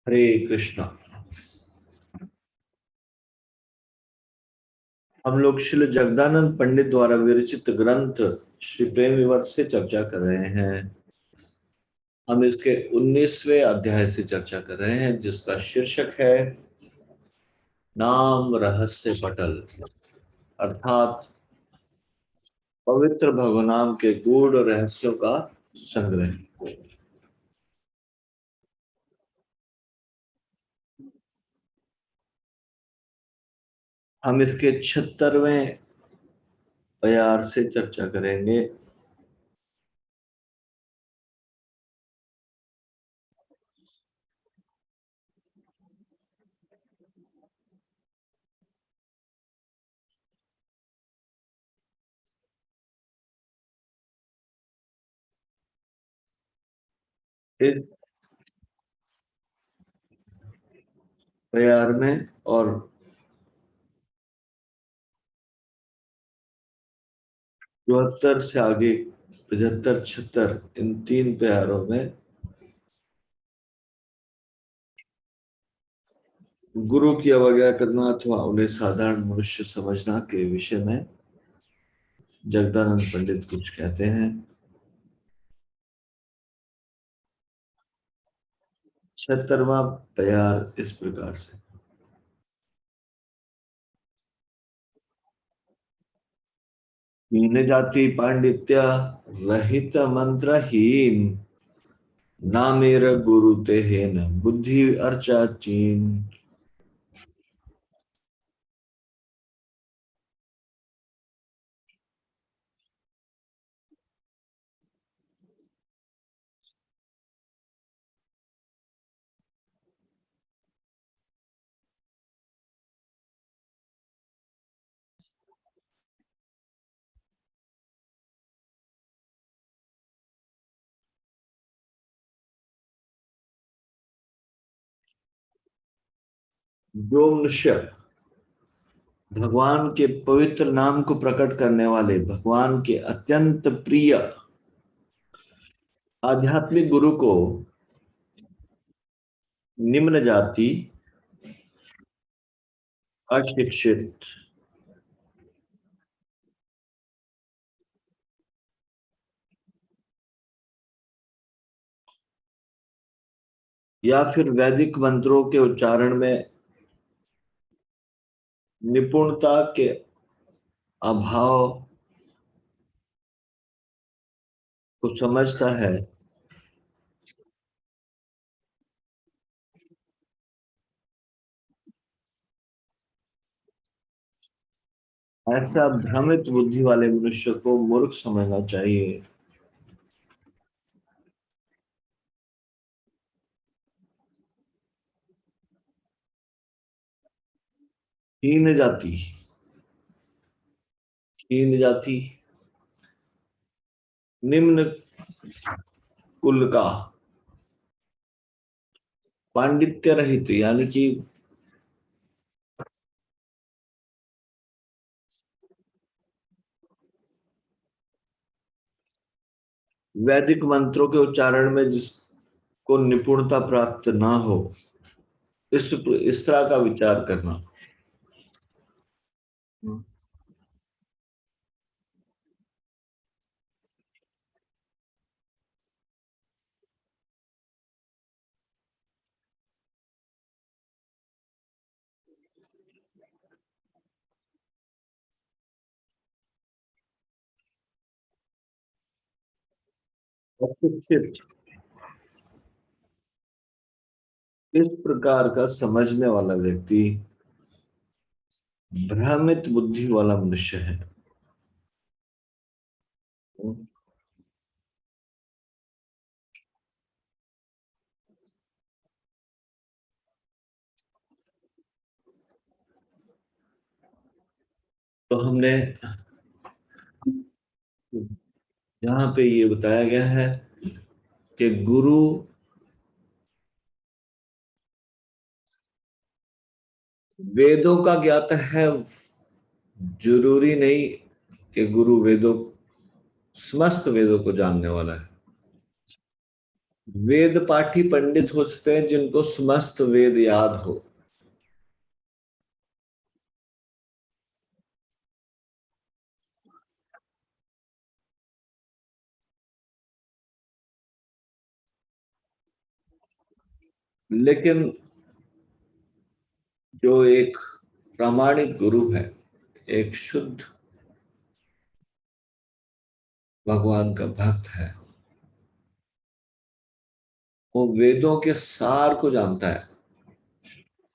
हरे कृष्णा। हम लोग श्री जगदानंद पंडित द्वारा विरचित ग्रंथ श्री प्रेम विवर्त से चर्चा कर रहे हैं। हम इसके 19वें अध्याय से चर्चा कर रहे हैं, जिसका शीर्षक है नाम रहस्य पटल, अर्थात पवित्र भगवान के गूढ़ रहस्यों का संग्रह। हम इसके 76वें प्यार से चर्चा करेंगे। इस प्यार में और 74 से आगे 75 76 इन तीन प्यारों में गुरु की अवज्ञा करना अथवा उन्हें साधारण मनुष्य समझना के विषय में जगदानंद पंडित कुछ कहते हैं। 76वां प्यार इस प्रकार से। हीन जाति पांडित्य रहित मंत्रहीन, ना मेरा गुरु ते है न बुद्धि अर्चा चीन। जो मनुष्य भगवान के पवित्र नाम को प्रकट करने वाले भगवान के अत्यंत प्रिय आध्यात्मिक गुरु को निम्न जाति, अशिक्षित, या फिर वैदिक मंत्रों के उच्चारण में निपुणता के अभाव को समझता है, ऐसा भ्रमित बुद्धि वाले मनुष्य को मूर्ख समझना चाहिए। हीन जाति, हीन जाति निम्न कुल का, पांडित्य रहित यानी कि वैदिक मंत्रों के उच्चारण में जिसको निपुणता प्राप्त ना हो, इस तरह का विचार करना। अशिक्षित इस प्रकार का समझने वाला व्यक्ति भ्रमित बुद्धि वाला मनुष्य है। तो हमने यहाँ पे ये बताया गया है कि गुरु वेदों का ज्ञाता है, जरूरी नहीं कि गुरु वेदों समस्त वेदों को जानने वाला है। वेद पाठी पंडित हो सकते हैं जिनको समस्त वेद याद हो, लेकिन जो एक प्रामाणिक गुरु है, एक शुद्ध भगवान का भक्त है, वो वेदों के सार को जानता है।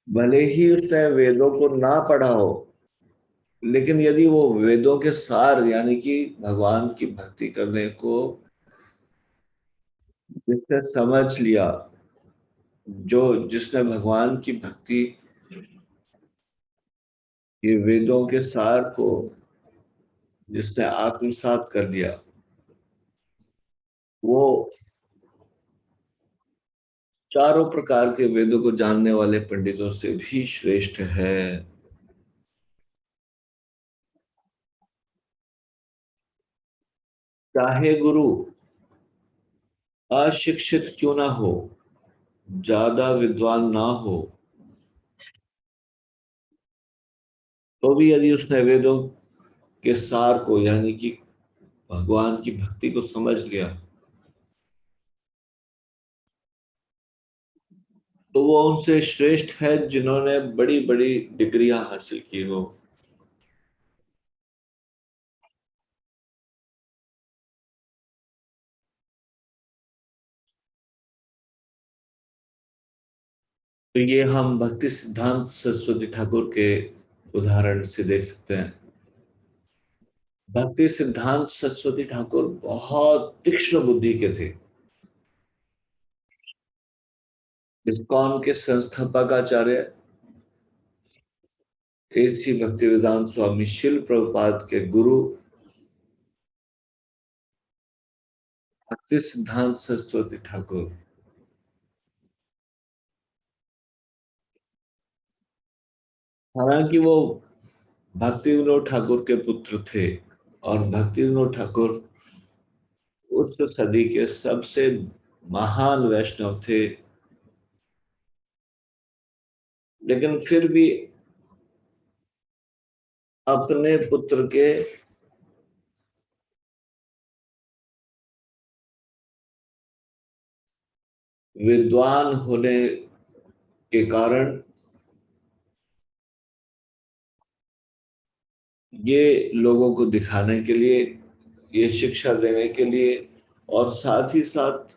भले ही उसने वेदों को ना पढ़ा हो, लेकिन यदि वो वेदों के सार यानी कि भगवान की भक्ति करने को जिसने समझ लिया, जो जिसने भगवान की भक्ति ये वेदों के सार को जिसने आत्मसात कर लिया, वो चारों प्रकार के वेदों को जानने वाले पंडितों से भी श्रेष्ठ है। चाहे गुरु अशिक्षित क्यों ना हो, ज्यादा विद्वान ना हो, तो भी यदि उसने वेदों के सार को यानी कि भगवान की भक्ति को समझ लिया, तो वो उनसे श्रेष्ठ है जिन्होंने बड़ी बड़ी डिग्रियां हासिल की हो। तो ये हम भक्ति सिद्धांत सरस्वती ठाकुर के उदाहरण से देख सकते हैं। भक्ति सिद्धांत सरस्वती ठाकुर बहुत तीक्ष्ण बुद्धि के थे। इस्कॉन के संस्थापक आचार्य एसी भक्तिवेदांत स्वामी शिल प्रभुपाद के गुरु भक्ति सिद्धांत सरस्वती ठाकुर। हालांकि वो भक्ति विनोद ठाकुर के पुत्र थे, और भक्ति विनोद ठाकुर उस सदी के सबसे महान वैष्णव थे, लेकिन फिर भी अपने पुत्र के विद्वान होने के कारण ये लोगों को दिखाने के लिए, ये शिक्षा देने के लिए, और साथ ही साथ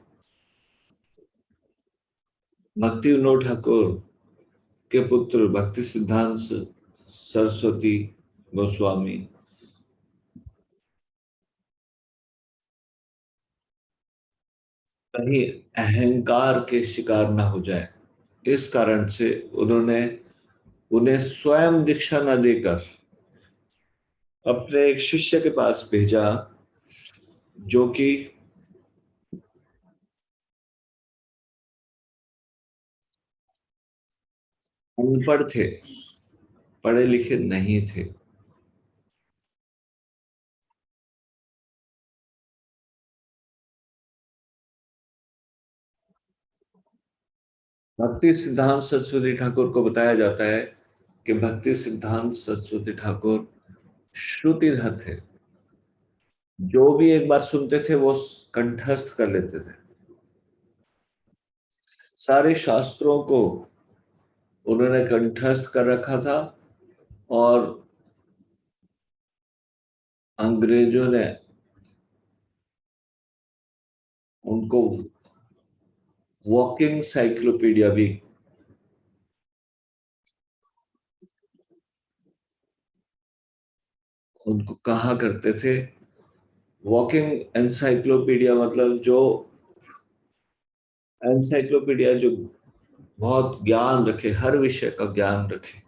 भक्ति विनोद ठाकुर के पुत्र भक्ति सिद्धांत सरस्वती गोस्वामी कहीं अहंकार के शिकार न हो जाए, इस कारण से उन्होंने उन्हें स्वयं दीक्षा न देकर अपने एक शिष्य के पास भेजा, जो कि अनपढ़ थे, पढ़े लिखे नहीं थे। भक्ति सिद्धांत सरस्वती ठाकुर को बताया जाता है कि भक्ति सिद्धांत सरस्वती ठाकुर श्रुतिधर थे। जो भी एक बार सुनते थे वो कंठस्थ कर लेते थे। सारे शास्त्रों को उन्होंने कंठस्थ कर रखा था, और अंग्रेजों ने उनको वॉकिंग साइक्लोपीडिया भी उनको कहा करते थे। वॉकिंग एनसाइक्लोपीडिया मतलब जो एनसाइक्लोपीडिया जो बहुत ज्ञान रखे, हर विषय का ज्ञान रखे,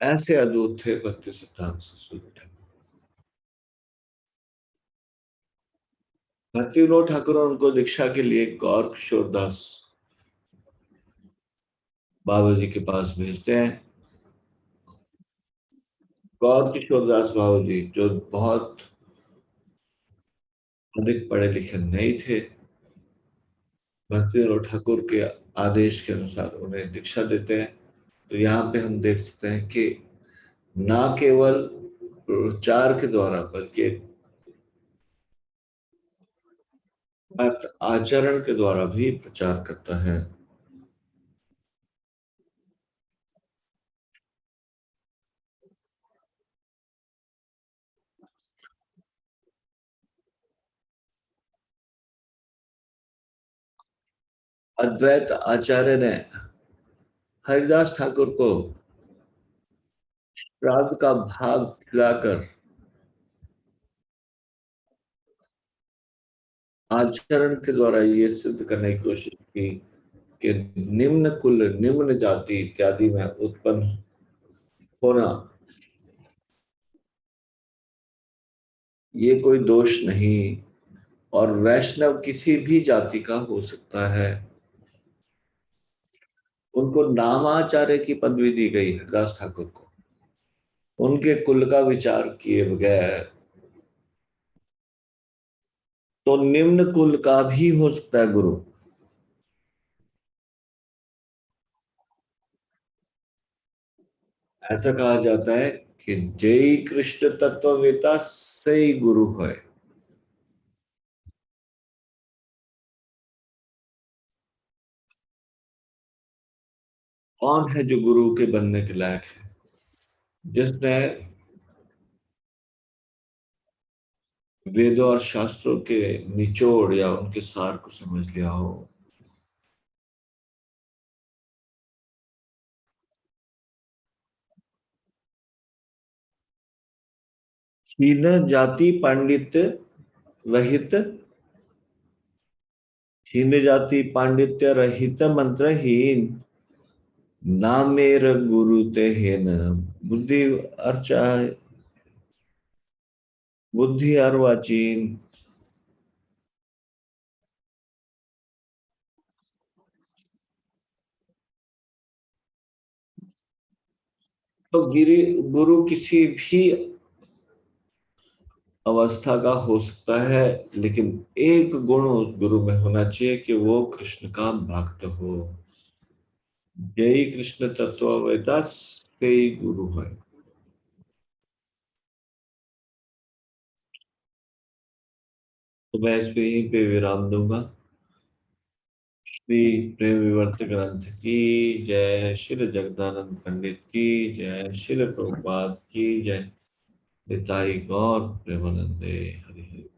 ऐसे अद्भुत थे भक्ति सिद्धांत सरस्वती ठाकुर। भक्ति विनोद ठाकुर उनको दीक्षा के लिए गौर किशोर दास बाबा जी के पास भेजते हैं। गौर किशोर दास बाबा जी जो बहुत अधिक पढ़े लिखे नहीं थे, भक्ति विनोद ठाकुर के आदेश के अनुसार उन्हें दीक्षा देते हैं। तो यहाँ पे हम देख सकते हैं कि ना केवल प्रचार के द्वारा बल्कि आचरण के द्वारा भी प्रचार करता है। अद्वैत आचार्य ने हरिदास ठाकुर को श्राद्ध का भाग खिलाकर आचरण के द्वारा ये सिद्ध करने की कोशिश की कि निम्न कुल निम्न जाति इत्यादि में उत्पन्न होना ये कोई दोष नहीं, और वैष्णव किसी भी जाति का हो सकता है। उनको नामाचार्य की पदवी दी गई है दास ठाकुर को, उनके कुल का विचार किए बगैर। तो निम्न कुल का भी हो सकता है गुरु। ऐसा कहा जाता है कि जय कृष्ण तत्ववेता से ही गुरु है। कौन है जो गुरु के बनने के लायक है? जिसने वेदों और शास्त्रों के निचोड़ या उनके सार को समझ लिया हो। हीन जाति पांडित्य रहित, हीन जाति पांडित्य रहित मंत्रहीन, ना मेर गुरु ते हेन, बुद्धि अर्चा, बुद्धि अर्वाचीन। तो गिरी गुरु किसी भी अवस्था का हो सकता है, लेकिन एक गुण उस गुरु में होना चाहिए कि वो कृष्ण का भक्त हो। यही कृष्ण तत्ववेता से ही गुरु है। तो मैं इस पे यहीं पे विराम दूंगा। श्री प्रेम विवर्त ग्रंथ की जय, श्री जगदानंद पंडित की जय, श्री प्रभुपाद की जय। निताई गौर प्रेमानंदे हरि हरि।